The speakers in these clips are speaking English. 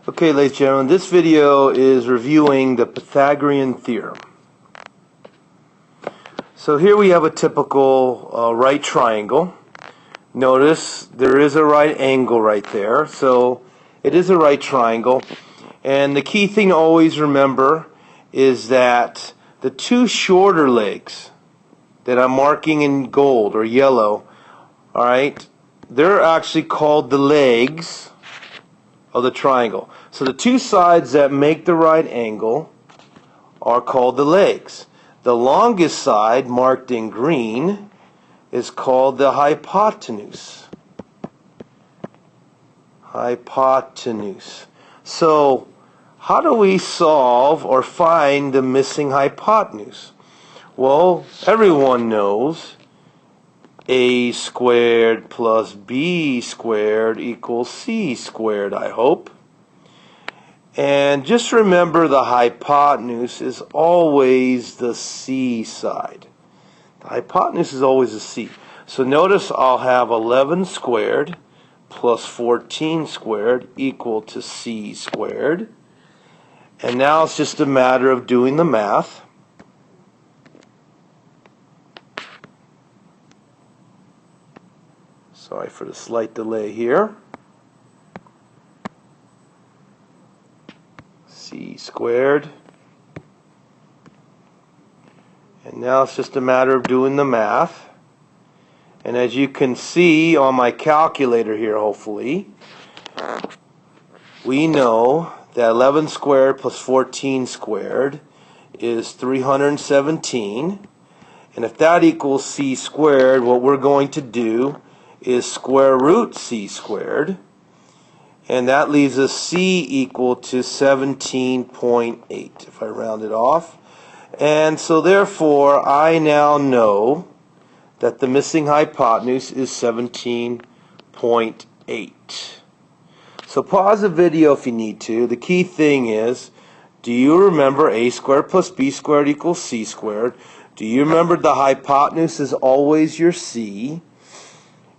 Okay, ladies and gentlemen, this video is reviewing the Pythagorean theorem. So here we have a typical right triangle. Notice there is a right angle right there, so it is a right triangle. And the key thing to always remember is that the two shorter legs that I'm marking in gold or yellow, all right, they're actually called the legs of the triangle. So the two sides that make the right angle are called the legs. The longest side, marked in green, is called the hypotenuse. Hypotenuse. So how do we solve or find the missing hypotenuse? Well, everyone knows a squared plus b squared equals c squared, I hope. And just remember the hypotenuse is always the c side. The hypotenuse is always the c. So notice I'll have 11 squared plus 14 squared equal to c squared. And now it's just a matter of doing the math. Sorry for the slight delay here. C squared. And now it's just a matter of doing the math. And as you can see on my calculator here, hopefully, we know that 11 squared plus 14 squared is 317. And if that equals c squared, what we're going to do is square root c squared, and that leaves us c equal to 17.8 if I round it off. And so therefore I now know that the missing hypotenuse is 17.8. So pause the video if you need to. The key thing is, do you remember a squared plus b squared equals c squared? Do you remember the hypotenuse is always your c?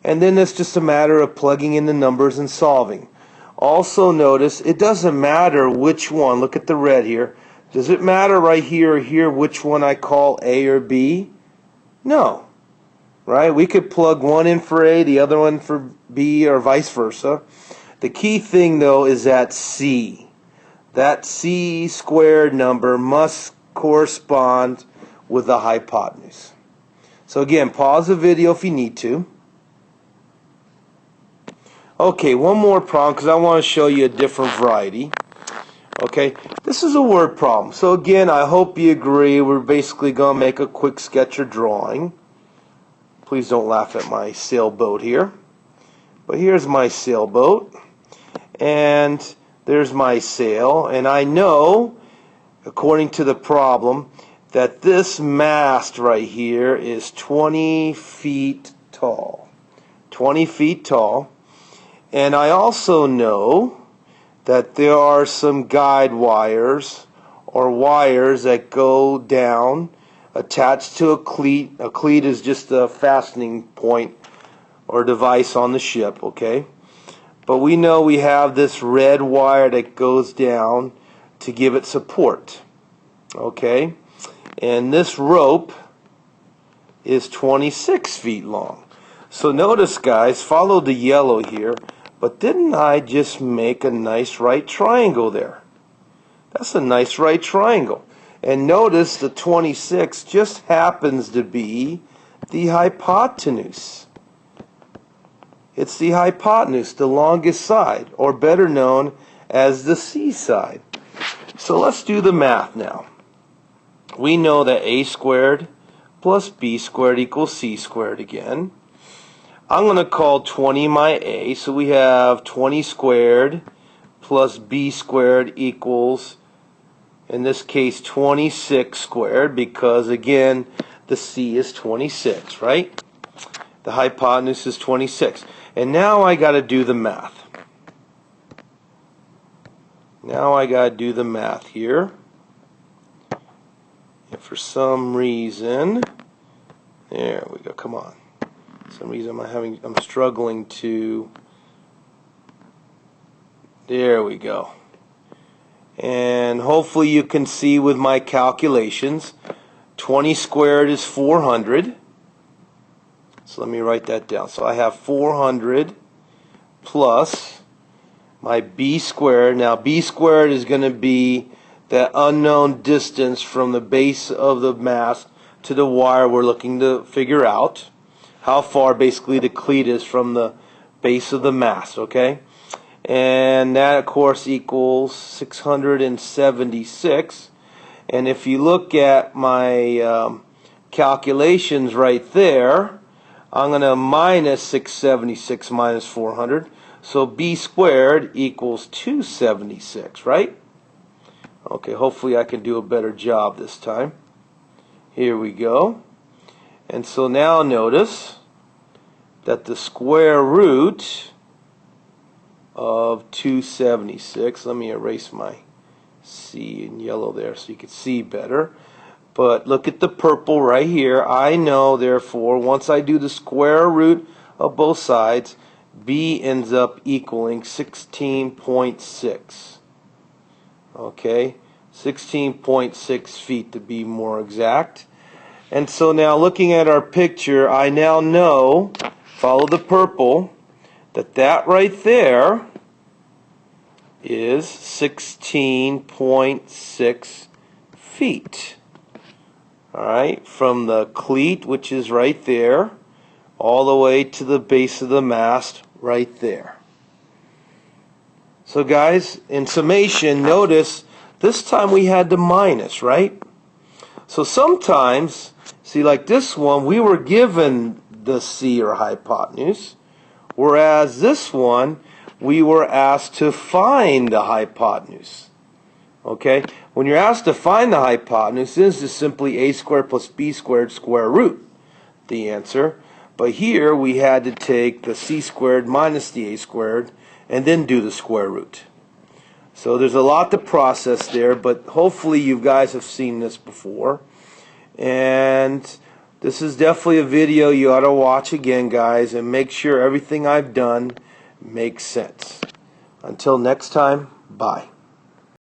And then it's just a matter of plugging in the numbers and solving. Also notice, it doesn't matter which one. Look at the red here. Does it matter right here or here which one I call A or B? No. Right? We could plug one in for A, the other one for B, or vice versa. The key thing, though, is that C. That C squared number must correspond with the hypotenuse. So again, pause the video if you need to. Okay, one more problem because I want to show you a different variety. Okay, this is a word problem. So again, I hope you agree we're basically going to make a quick sketch or drawing. Please don't laugh at my sailboat here. But here's my sailboat. And there's my sail. And I know, according to the problem, that this mast right here is 20 feet tall. 20 feet tall. And I also know that there are some guide wires or wires that go down attached to a cleat. A cleat is just a fastening point or device on the ship, okay? But we know we have this red wire that goes down to give it support, okay? And this rope is 26 feet long. So notice, guys, follow the yellow here. But didn't I just make a nice right triangle there? That's a nice right triangle. And notice the 26 just happens to be the hypotenuse. It's the hypotenuse, the longest side, or better known as the C side. So let's do the math now. We know that a squared plus b squared equals c squared again. I'm going to call 20 my a, so we have 20 squared plus b squared equals, in this case, 26 squared, because again, the c is 26, right? The hypotenuse is 26. And now I got to do the math. Now I got to do the math here. And for some reason, there we go, come on. Some reason I'm struggling to, there we go. And hopefully you can see with my calculations, 20 squared is 400. So let me write that down. So I have 400 plus my b squared. Now b squared is going to be that unknown distance from the base of the mast to the wire we're looking to figure out. How far basically the cleat is from the base of the mast, okay? And that of course equals 676. And if you look at my calculations right there, I'm going to minus 676 minus 400. So b squared equals 276, right? Okay, hopefully I can do a better job this time. Here we go. And so now notice that the square root of 276, let me erase my C in yellow there so you can see better. But look at the purple right here. I know, therefore, once I do the square root of both sides, B ends up equaling 16.6. Okay, 16.6 feet to be more exact. And so now looking at our picture, I now know, follow the purple, that right there is 16.6 feet. Alright, from the cleat, which is right there, all the way to the base of the mast right there. So guys, in summation, notice this time we had the minus, right? So sometimes, see like this one, we were given the C or hypotenuse, whereas this one, we were asked to find the hypotenuse. Okay? When you're asked to find the hypotenuse, this is simply a squared plus b squared square root, the answer. But here we had to take the c squared minus the a squared and then do the square root. So there's a lot to process there, but hopefully you guys have seen this before. And this is definitely a video you ought to watch again, guys, and make sure everything I've done makes sense. Until next time, bye.